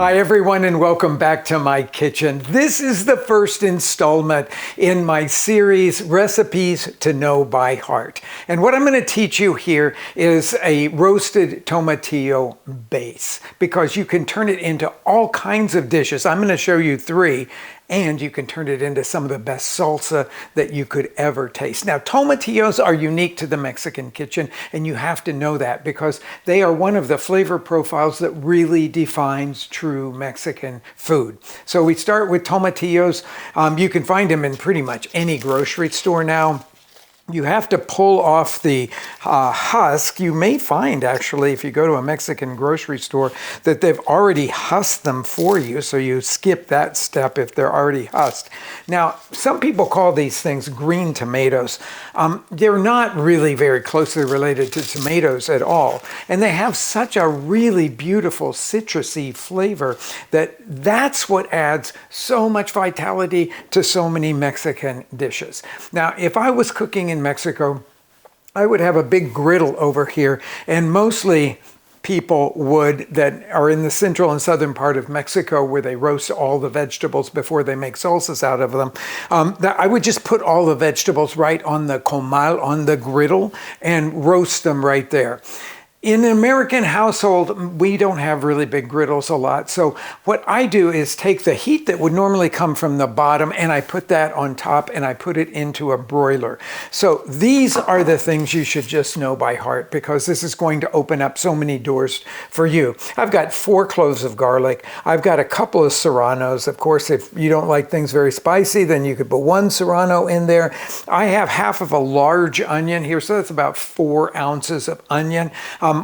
Hi everyone and welcome back to my kitchen. This is the first installment in my series, Recipes to Know by Heart. And what I'm going to teach you here is a roasted tomatillo base, because you can turn it into all kinds of dishes. I'm going to show you three. And you can turn it into some of the best salsa that you could ever taste. Now, tomatillos are unique to the Mexican kitchen, and you have to know that because they are one of the flavor profiles that really defines true Mexican food. So we start with tomatillos. You can find them in pretty much any grocery store now. You have to pull off the husk. You may find, actually, if you go to a Mexican grocery store, that they've already husked them for you, so you skip that step if they're already husked. Now, some people call these things green tomatoes. They're not really very closely related to tomatoes at all, and they have such a really beautiful citrusy flavor that's what adds so much vitality to so many Mexican dishes. Now, if I was cooking in Mexico, I would have a big griddle over here, and mostly people that are in the central and southern part of Mexico, where they roast all the vegetables before they make salsas out of them. I would just put all the vegetables right on the comal, on the griddle, and roast them right there. In an American household, we don't have really big griddles a lot. So what I do is take the heat that would normally come from the bottom and I put that on top and I put it into a broiler. So these are the things you should just know by heart, because this is going to open up so many doors for you. I've got 4 cloves of garlic. I've got a couple of serranos. Of course, if you don't like things very spicy, then you could put 1 serrano in there. I have half of a large onion here, so that's about 4 ounces of onion.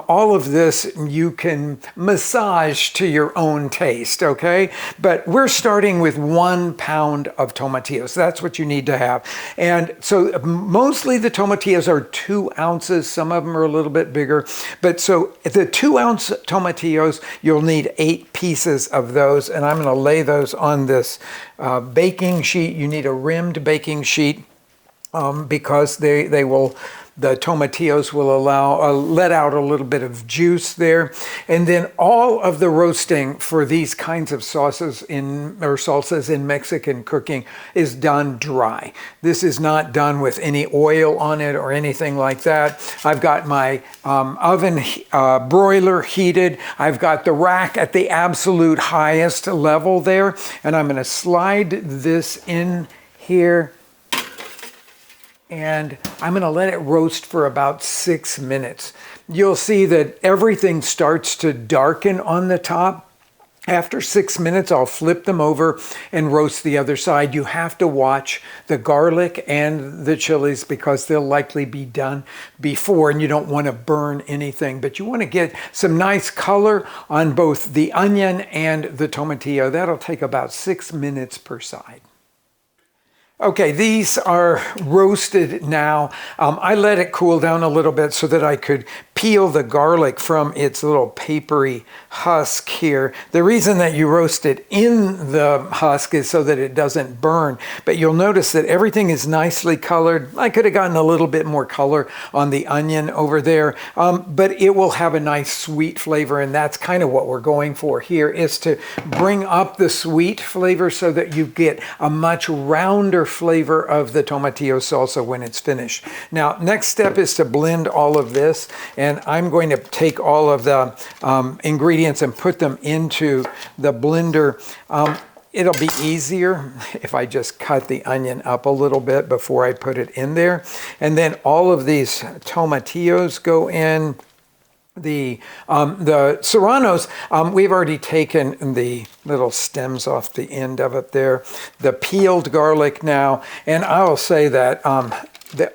All of this you can massage to your own taste, okay? But we're starting with 1 pound of tomatillos. That's what you need to have. And so mostly the tomatillos are 2 ounces. Some of them are a little bit bigger. But so the 2-ounce tomatillos, you'll need 8 pieces of those. And I'm going to lay those on this baking sheet. You need a rimmed baking sheet because the tomatillos will let out a little bit of juice there. And then all of the roasting for these kinds of salsas in Mexican cooking is done dry. This is not done with any oil on it or anything like that. I've got my oven broiler heated. I've got the rack at the absolute highest level there. And I'm going to slide this in here. And I'm going to let it roast for about 6 minutes. You'll see that everything starts to darken on the top. After 6 minutes, I'll flip them over and roast the other side. You have to watch the garlic and the chilies because they'll likely be done before, and you don't want to burn anything. But you want to get some nice color on both the onion and the tomatillo. That'll take about 6 minutes per side. Okay, these are roasted now. I let it cool down a little bit so that I could peel the garlic from its little papery husk here. The reason that you roast it in the husk is so that it doesn't burn. But you'll notice that everything is nicely colored. I could have gotten a little bit more color on the onion over there, but it will have a nice sweet flavor, and that's kind of what we're going for here, is to bring up the sweet flavor so that you get a much rounder flavor of the tomatillo salsa when it's finished. Now, next step is to blend all of this, and I'm going to take all of the ingredients and put them into the blender. It'll be easier if I just cut the onion up a little bit before I put it in there. And then all of these tomatillos go in. The serranos, we've already taken the little stems off the end of it there. The peeled garlic now, and I'll say that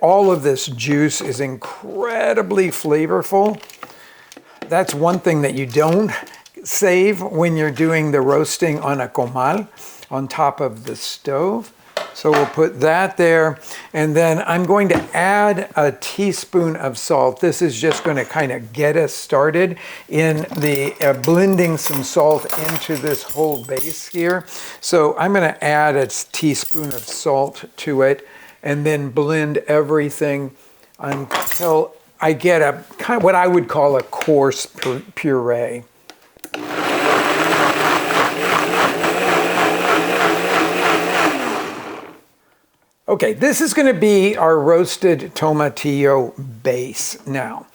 all of this juice is incredibly flavorful. That's one thing that you don't save when you're doing the roasting on a comal on top of the stove. So we'll put that there, and then I'm going to add a teaspoon of salt. This is just going to kind of get us started in the blending some salt into this whole base here. So I'm going to add a teaspoon of salt to it, and then blend everything until I get a kind of what I would call a coarse puree. Okay, this is going to be our roasted tomatillo base now.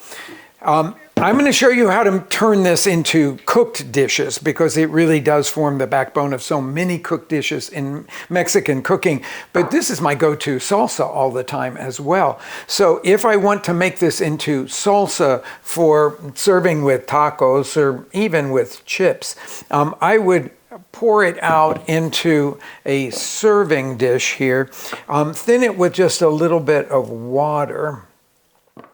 I'm going to show you how to turn this into cooked dishes because it really does form the backbone of so many cooked dishes in Mexican cooking. But this is my go-to salsa all the time as well. So if I want to make this into salsa for serving with tacos or even with chips, I would pour it out into a serving dish here. Thin it with just a little bit of water.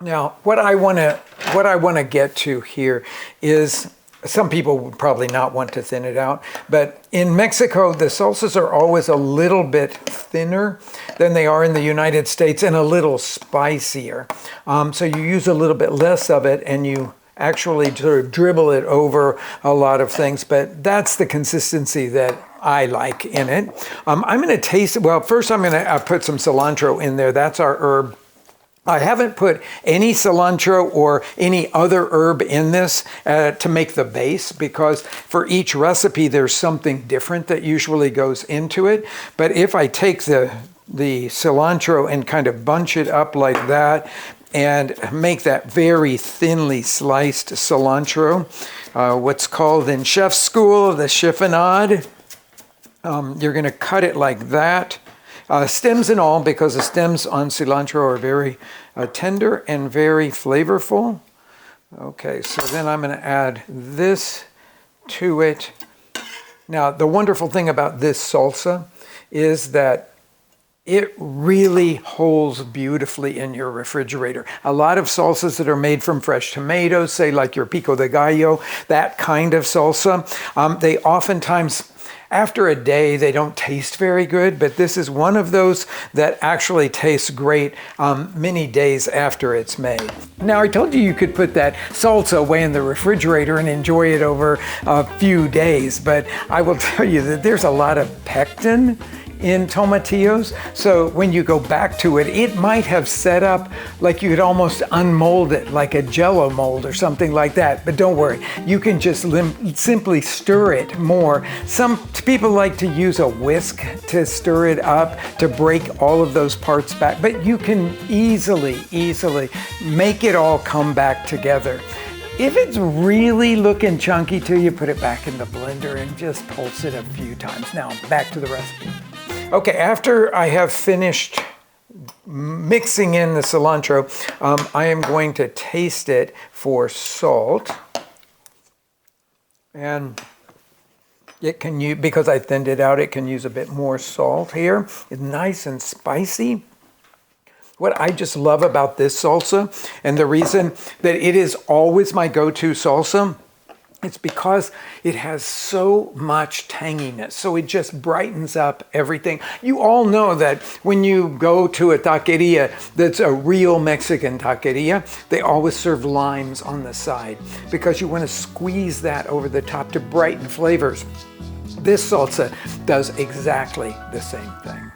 Now, what I want to get to here is, some people would probably not want to thin it out, but in Mexico, the salsas are always a little bit thinner than they are in the United States and a little spicier. So you use a little bit less of it and you actually sort of dribble it over a lot of things, but that's the consistency that I like in it. I'm going to taste it. Well, first I'm going to put some cilantro in there. That's our herb. I haven't put any cilantro or any other herb in this to make the base because for each recipe there's something different that usually goes into it. But if I take the cilantro and kind of bunch it up like that and make that very thinly sliced cilantro, what's called in chef school the chiffonade. You're going to cut it like that. Stems and all, because the stems on cilantro are very tender and very flavorful. Okay, so then I'm going to add this to it. Now, the wonderful thing about this salsa is that it really holds beautifully in your refrigerator. A lot of salsas that are made from fresh tomatoes, say like your pico de gallo, that kind of salsa, they oftentimes, after a day, they don't taste very good, but this is one of those that actually tastes great many days after it's made. Now, I told you could put that salsa away in the refrigerator and enjoy it over a few days, but I will tell you that there's a lot of pectin in tomatillos, so when you go back to it, it might have set up like you could almost unmold it like a jello mold or something like that, but don't worry, you can just simply stir it more. Some people like to use a whisk to stir it up to break all of those parts back, but you can easily make it all come back together. If it's really looking chunky to you, put it back in the blender and just pulse it a few times. Now, back to the recipe. Okay, after I have finished mixing in the cilantro, I am going to taste it for salt. And it can use, because I thinned it out, it can use a bit more salt here. It's nice and spicy. What I just love about this salsa, and the reason that it is always my go-to salsa, it's because it has so much tanginess. So it just brightens up everything. You all know that when you go to a taqueria that's a real Mexican taqueria, they always serve limes on the side because you want to squeeze that over the top to brighten flavors. This salsa does exactly the same thing.